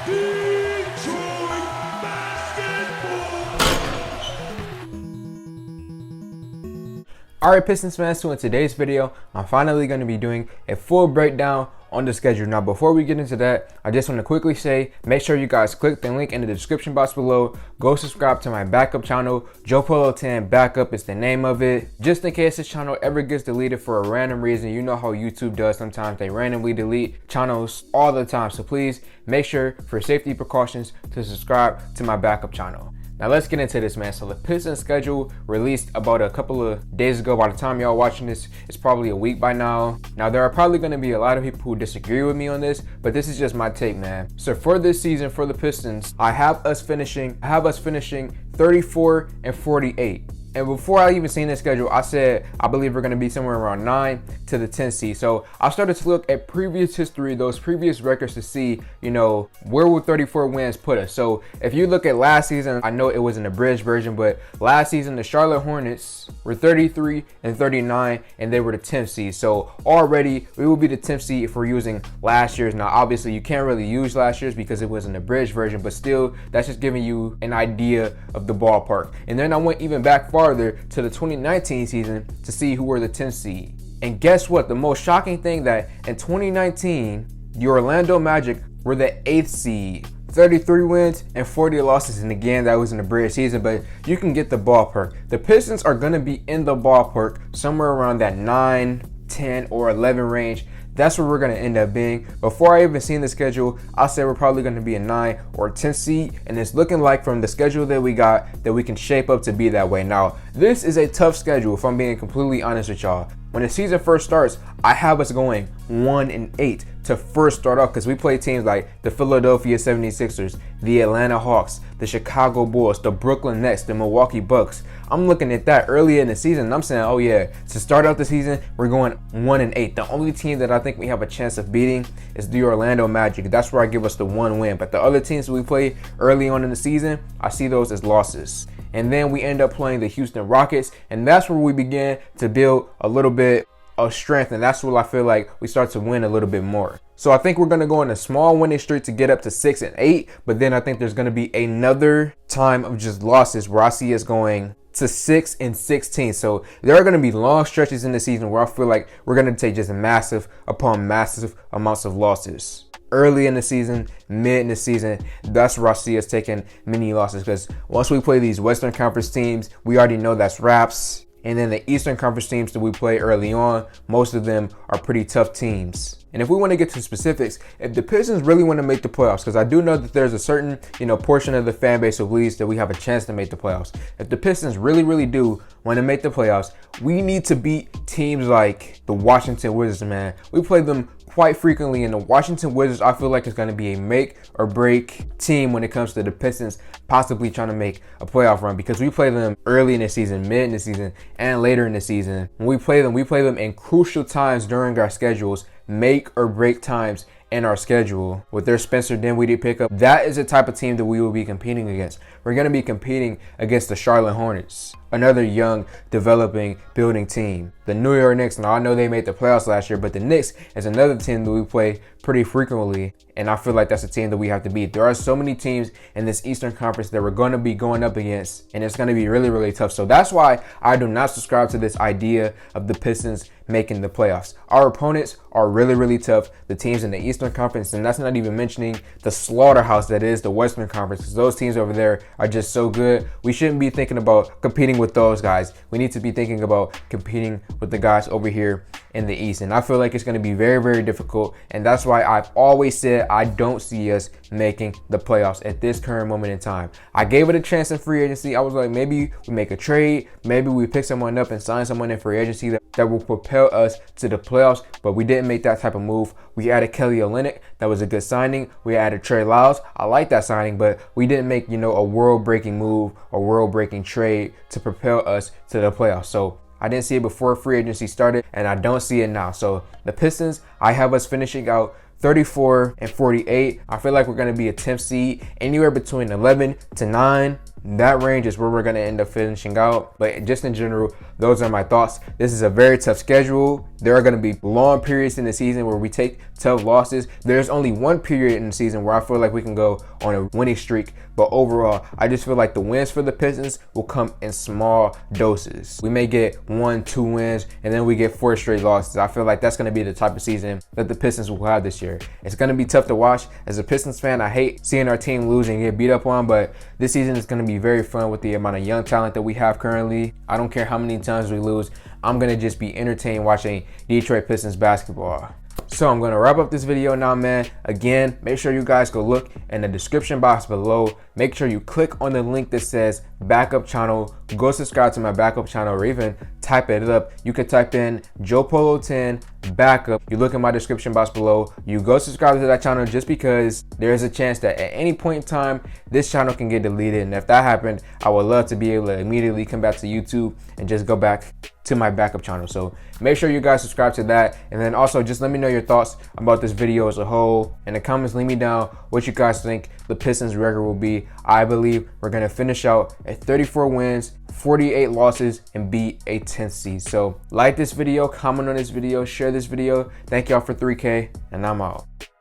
Detroit basketball. Alright Pistons fans, so in today's video, I'm finally going to be doing a full breakdown on the schedule. Now before we get into that, I just want to quickly say, make sure you guys click the link in the description box below. Go subscribe to my backup channel, Joe Polo 10 Backup is the name of it. Just in case this channel ever gets deleted for a random reason, you know how YouTube does sometimes, they randomly delete channels all the time. So please make sure for safety precautions to subscribe to my backup channel. Now let's get into this, man. So the Pistons schedule released about a couple of days ago. By the time y'all watching this, it's probably a week by now. Now there are probably going to be a lot of people who disagree with me on this, but this is just my take, man. So for this season, for the Pistons, I have us finishing 34 and 48. And before I even seen the schedule, I said I believe we're going to be somewhere around 9 to the 10 seed. So I started to look at previous history, those previous records to see, you know, where will 34 wins put us. So if you look at last season, I know it was an abridged version, but last season the Charlotte Hornets were 33 and 39 and they were the 10th seed. So already we will be the 10th seed if we're using last year's. Now obviously you can't really use last year's because it was an abridged version, but still that's just giving you an idea of the ballpark. And then I went even back farther to the 2019 season to see who were the 10th seed. And guess what? The most shocking thing that in 2019, the Orlando Magic were the 8th seed. 33 wins and 40 losses, and again that was an abridged season, but you can get the ballpark. The Pistons are going to be in the ballpark somewhere around that 9, 10, or 11 range. That's where we're going to end up being. Before I even seen the schedule, I said we're probably going to be a 9 or 10 seed, and it's looking like from the schedule that we got that we can shape up to be that way. Now, this is a tough schedule if I'm being completely honest with y'all. When the season first starts, I have us going 1-8 to first start off because we play teams like the Philadelphia 76ers, the Atlanta Hawks, the Chicago Bulls, the Brooklyn Nets, the Milwaukee Bucks. I'm looking at that early in the season and I'm saying, oh yeah, to start out the season, we're going 1-8. The only team that I think we have a chance of beating is the Orlando Magic. That's where I give us the 1 win. But the other teams that we play early on in the season, I see those as losses. And then we end up playing the Houston Rockets, and that's where we begin to build a little bit of strength, and that's where I feel like we start to win a little bit more. So I think we're going to go on a small winning streak to get up to 6-8, but then I think there's going to be another time of just losses where I see us going to 6-16. So there are going to be long stretches in the season where I feel like we're going to take just massive upon massive amounts of losses. Early in the season, mid in the season, that's where I see us taking many losses, because once we play these Western Conference teams, we already know that's wraps. And then the Eastern Conference teams that we play early on, most of them are pretty tough teams. And if we want to get to specifics, if the Pistons really want to make the playoffs, because I do know that there's a certain, portion of the fan base who believes that we have a chance to make the playoffs. If the Pistons really do want to make the playoffs, we need to beat teams like the Washington Wizards, man. We play them quite frequently, and the Washington Wizards, I feel like it's going to be a make or break team when it comes to the Pistons possibly trying to make a playoff run, because we play them early in the season, mid in the season, and later in the season. When we play them in crucial times during our schedules, make or break times in our schedule. With their Spencer Dinwiddie pickup, that is the type of team that we will be competing against. We're going to be competing against the Charlotte Hornets, another young, developing, building team. The New York Knicks, now I know they made the playoffs last year, but the Knicks is another team that we play pretty frequently, and I feel like that's a team that we have to beat. There are so many teams in this Eastern Conference that we're going to be going up against, and it's going to be really tough. So that's why I do not subscribe to this idea of the Pistons making the playoffs. Our opponents are really tough, the teams in the Eastern Conference, and that's not even mentioning the slaughterhouse that is the Western Conference, because those teams over there are just so good. We shouldn't be thinking about competing with those guys. We need to be thinking about competing with the guys over here in the East, and I feel like it's going to be very difficult, and that's why I've always said I don't see us making the playoffs at this current moment in time. I gave it a chance in free agency. I was like, maybe we make a trade, maybe we pick someone up and sign someone in free agency that will propel us to the playoffs, but we didn't make that type of move. We added Kelly Olynyk. That was a good signing. We added Trey Lyles. I like that signing, but we didn't make, a world-breaking move or world-breaking trade to propel us to the playoffs. So I didn't see it before free agency started, and I don't see it now. So the Pistons, I have us finishing out 34 and 48. I feel like we're going to be a 10th seed, anywhere between 11 to 9. that range is where we're going to end up finishing out. But just in general, those are my thoughts. This is a very tough schedule. There are going to be long periods in the season where we take tough losses. There's only one period in the season where I feel like we can go on a winning streak. But overall, I just feel like the wins for the Pistons will come in small doses. We may get 1-2 wins, and then we get 4 straight losses. I feel like that's going to be the type of season that the Pistons will have this year. It's going to be tough to watch. As a Pistons fan, I hate seeing our team lose and get beat up on, but this season is going to be very fun with the amount of young talent that we have currently. I don't care how many times we lose. I'm going to just be entertained watching Detroit Pistons basketball. So I'm going to wrap up this video now, man. Again, make sure you guys go look in the description box below. Make sure you click on the link that says backup channel. Go subscribe to my backup channel, or even type it up. You could type in Joe Polo 10 backup. You look in my description box below. You go subscribe to that channel, just because there is a chance that at any point in time this channel can get deleted. And if that happened, I would love to be able to immediately come back to YouTube and just go back to my backup channel. So make sure you guys subscribe to that, and then also just let me know your thoughts about this video as a whole in the comments. Leave me down what you guys think the Pistons record will be. I believe we're gonna finish out at 34 wins, 48 losses, and be a 10th seed. So like this video, comment on this video, share this video. Thank y'all for 3K, and I'm out.